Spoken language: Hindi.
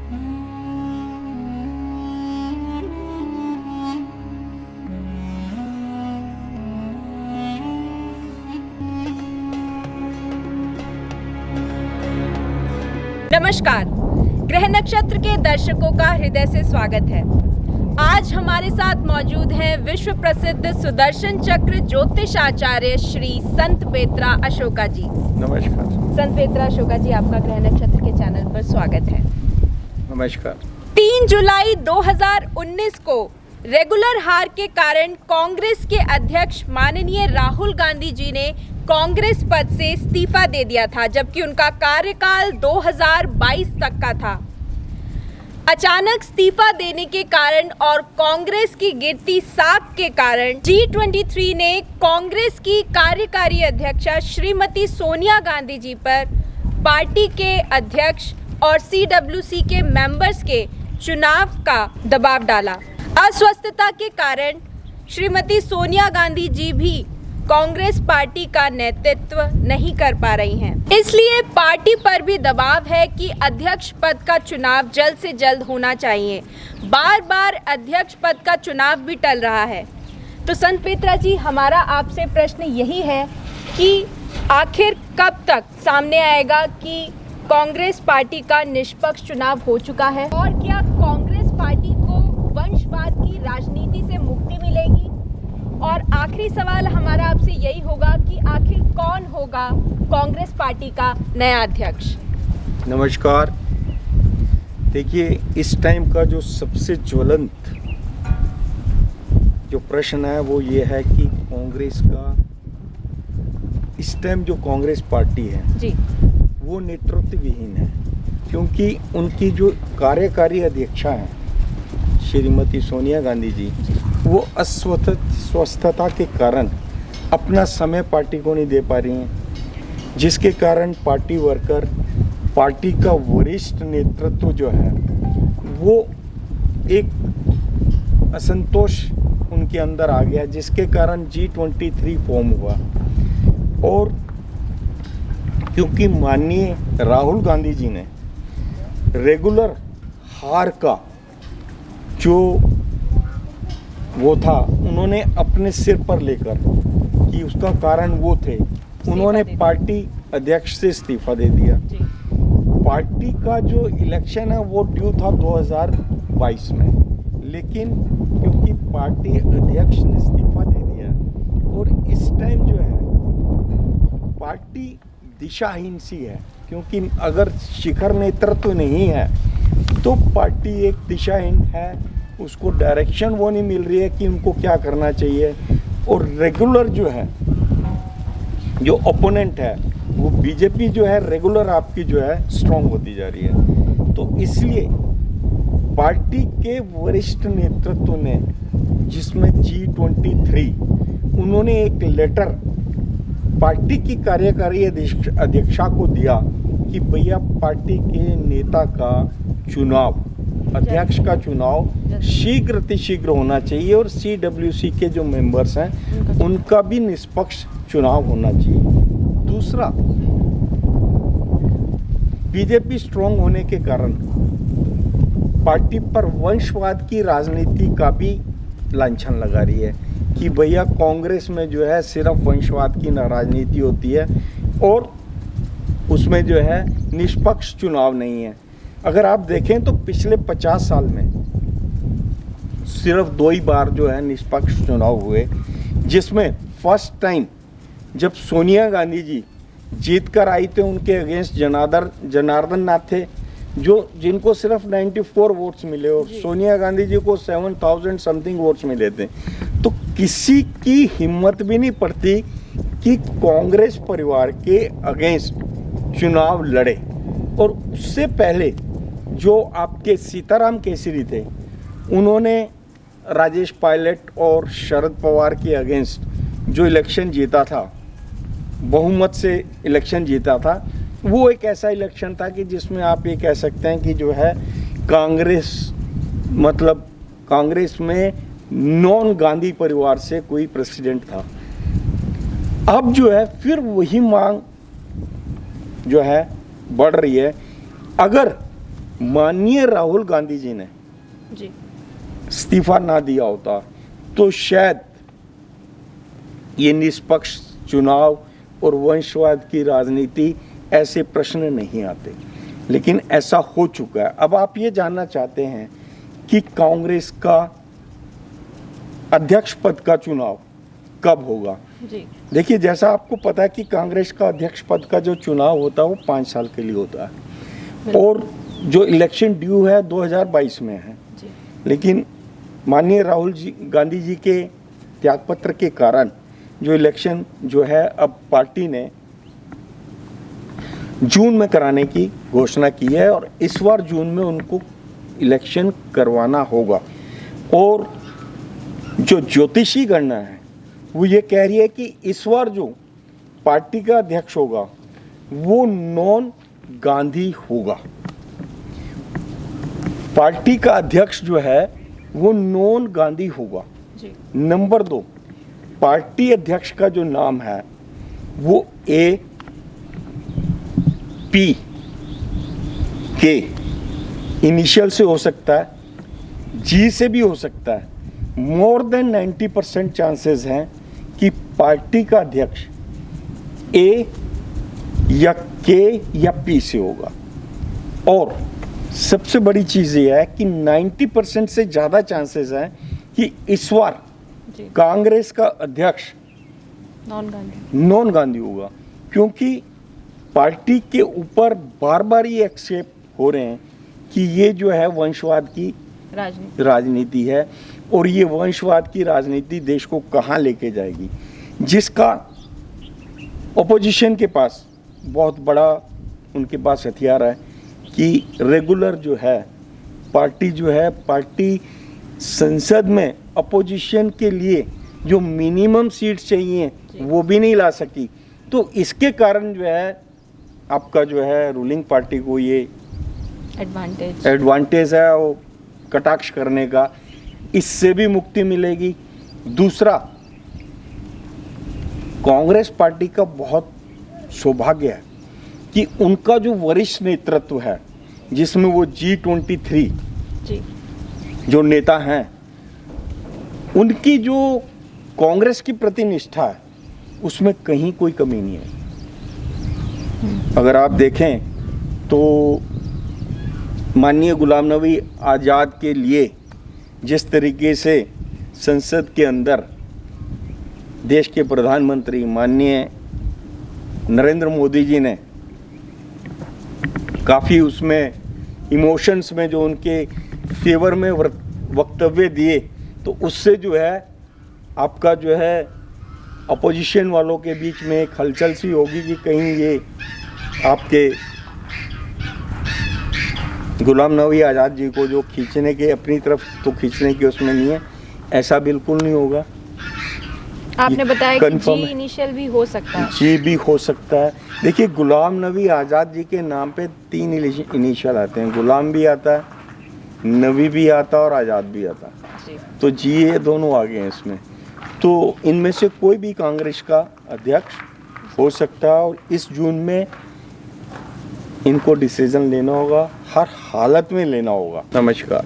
नमस्कार, ग्रह नक्षत्र के दर्शकों का हृदय से स्वागत है। आज हमारे साथ मौजूद है विश्व प्रसिद्ध सुदर्शन चक्र ज्योतिष आचार्य श्री संत पेत्रा अशोका जी। नमस्कार। संत पेत्रा अशोका जी, आपका ग्रह नक्षत्र के चैनल पर स्वागत है। नमस्कार। 3 जुलाई 2019 को रेगुलर हार के कारण कांग्रेस के अध्यक्ष माननीय राहुल गांधी जी ने कांग्रेस पद से इस्तीफा दे दिया था, जबकि उनका कार्यकाल 2022 तक का था। अचानक इस्तीफा देने के कारण और कांग्रेस की गिरती साख के कारण G23 ने कांग्रेस की कार्यकारी अध्यक्षा श्रीमती सोनिया गांधी जी पर पार्टी के अध्यक्ष और CWC के मेंबर्स के चुनाव का दबाव डाला। अस्वस्थता के कारण श्रीमती सोनिया गांधी जी भी कांग्रेस पार्टी का नेतृत्व नहीं कर पा रही हैं। इसलिए पार्टी पर भी दबाव है कि अध्यक्ष पद का चुनाव जल्द से जल्द होना चाहिए। बार बार अध्यक्ष पद का चुनाव भी टल रहा है। तो संत पेत्रा जी, हमारा आपसे प्रश्न यही है कि आखिर कब तक सामने आएगा कि कांग्रेस पार्टी का निष्पक्ष चुनाव हो चुका है, और क्या कांग्रेस पार्टी को वंशवाद की राजनीति से मुक्ति मिलेगी? और आखिरी सवाल हमारा आपसे यही होगा कि आखिर कौन होगा कांग्रेस पार्टी का नया अध्यक्ष? नमस्कार। देखिए, इस टाइम का जो सबसे ज्वलंत जो प्रश्न है वो ये है कि कांग्रेस का इस टाइम जो कांग्रेस पार्टी है जी, वो नेतृत्व विहीन है, क्योंकि उनकी जो कार्यकारी अध्यक्षा है श्रीमती सोनिया गांधी जी, वो अस्वस्थता के कारण अपना समय पार्टी को नहीं दे पा रही हैं, जिसके कारण पार्टी वर्कर, पार्टी का वरिष्ठ नेतृत्व जो है वो एक असंतोष उनके अंदर आ गया, जिसके कारण G23 फॉर्म हुआ। और क्योंकि माननीय राहुल गांधी जी ने रेगुलर हार का जो वो था, उन्होंने अपने सिर पर लेकर कि उसका कारण वो थे, उन्होंने पार्टी अध्यक्ष से इस्तीफा दे दिया। पार्टी का जो इलेक्शन है वो ड्यू था 2022 में, लेकिन क्योंकि पार्टी अध्यक्ष ने इस्तीफा दे दिया और इस टाइम जो है पार्टी दिशाहीन सी है, क्योंकि अगर शिखर नेतृत्व नहीं है तो पार्टी एक दिशाहीन है, उसको डायरेक्शन वो नहीं मिल रही है कि उनको क्या करना चाहिए। और रेगुलर जो है, जो ओपोनेंट है, वो बीजेपी जो है रेगुलर आपकी जो है स्ट्रांग होती जा रही है। तो इसलिए पार्टी के वरिष्ठ नेतृत्व ने, जिसमें G23, उन्होंने एक लेटर पार्टी की कार्यकारी अध्यक्षा को दिया कि भैया पार्टी के नेता का चुनाव, अध्यक्ष का चुनाव शीघ्र अतिशीघ्र होना चाहिए और CWC के जो मेंबर्स हैं उनका भी निष्पक्ष चुनाव होना चाहिए। दूसरा, बीजेपी स्ट्रांग होने के कारण पार्टी पर वंशवाद की राजनीति का भी लांछन लगा रही है कि भैया कांग्रेस में जो है सिर्फ वंशवाद की राजनीति होती है और उसमें जो है निष्पक्ष चुनाव नहीं है। अगर आप देखें तो पिछले 50 साल में सिर्फ 2 ही बार जो है निष्पक्ष चुनाव हुए, जिसमें फर्स्ट टाइम जब सोनिया गांधी जी जीत कर आई थे, उनके अगेंस्ट जनार्दन नाथ थे, जिनको सिर्फ 94 वोट्स मिले और सोनिया गांधी जी को 7000 समथिंग वोट्स मिले थे। तो किसी की हिम्मत भी नहीं पड़ती कि कांग्रेस परिवार के अगेंस्ट चुनाव लड़े। और उससे पहले जो आपके सीताराम केसरी थे, उन्होंने राजेश पायलट और शरद पवार के अगेंस्ट जो इलेक्शन जीता था, बहुमत से इलेक्शन जीता था, वो एक ऐसा इलेक्शन था कि जिसमें आप ये कह सकते हैं कि जो है कांग्रेस, मतलब कांग्रेस में नॉन गांधी परिवार से कोई प्रेसिडेंट था। अब जो है फिर वही मांग जो है बढ़ रही है। अगर माननीय राहुल गांधी जी ने जी इस्तीफा ना दिया होता तो शायद ये निष्पक्ष चुनाव और वंशवाद की राजनीति ऐसे प्रश्न नहीं आते, लेकिन ऐसा हो चुका है। अब आप ये जानना चाहते हैं कि कांग्रेस का अध्यक्ष पद का चुनाव कब होगा। जी देखिए, जैसा आपको पता है कि कांग्रेस का अध्यक्ष पद का जो चुनाव होता है वो 5 साल के लिए होता है और जो इलेक्शन ड्यू है 2022 में है। जी लेकिन माननीय राहुल गांधी जी के त्यागपत्र के कारण जो इलेक्शन जो है अब पार्टी ने जून में कराने की घोषणा की है और इस बार जून में उनको इलेक्शन करवाना होगा। और जो ज्योतिषी गणना है वो ये कह रही है कि इस बार जो पार्टी का अध्यक्ष होगा वो नॉन गांधी होगा। पार्टी का अध्यक्ष जो है वो नॉन गांधी होगा। जी नंबर 2, पार्टी अध्यक्ष का जो नाम है वो ए पी के इनिशियल से हो सकता है, जी से भी हो सकता है। मोर देन 90% चांसेस हैं कि पार्टी का अध्यक्ष ए या के या पी से होगा। और सबसे बड़ी चीज़ ये है कि 90% से ज़्यादा चांसेस हैं कि इस बार जी कांग्रेस का अध्यक्ष नॉन गांधी होगा, क्योंकि पार्टी के ऊपर बार बार ये एक्सेप्ट हो रहे हैं कि ये जो है वंशवाद की राजनीति है और ये वंशवाद की राजनीति देश को कहाँ लेके जाएगी, जिसका ओपोजिशन के पास बहुत बड़ा उनके पास हथियार है कि रेगुलर जो है पार्टी संसद में अपोजिशन के लिए जो मिनिमम सीट चाहिए वो भी नहीं ला सकी। तो इसके कारण जो है आपका जो है रूलिंग पार्टी को ये एडवांटेज है वो कटाक्ष करने का, इससे भी मुक्ति मिलेगी। दूसरा, कांग्रेस पार्टी का बहुत सौभाग्य है कि उनका जो वरिष्ठ नेतृत्व है जिसमें वो G23 जी जो नेता हैं उनकी जो कांग्रेस की प्रति निष्ठा है उसमें कहीं कोई कमी नहीं है। अगर आप देखें तो माननीय गुलाम नबी आज़ाद के लिए जिस तरीके से संसद के अंदर देश के प्रधानमंत्री माननीय नरेंद्र मोदी जी ने काफ़ी उसमें इमोशंस में जो उनके फेवर में वक्तव्य दिए, तो उससे जो है आपका जो है अपोजिशन वालों के बीच में एक हलचल सी होगी कि कहीं ये आपके गुलाम नबी आज़ाद जी को जो खींचने के अपनी तरफ तो खींचने के उसमें नहीं है, ऐसा बिल्कुल नहीं होगा। आपने बताया कि जी इनिशियल भी हो सकता है। जी भी हो सकता है। देखिए, गुलाम नबी आज़ाद जी के नाम पे 3 इनिशियल आते हैं, गुलाम भी आता है, नबी भी आता है और आज़ाद भी आता है। तो जी ये दोनों आ गए हैं इसमें। तो इनमें से कोई भी कांग्रेस का अध्यक्ष हो सकता है और इस जून में इनको डिसीजन लेना होगा, हर हालत में लेना होगा। नमस्कार।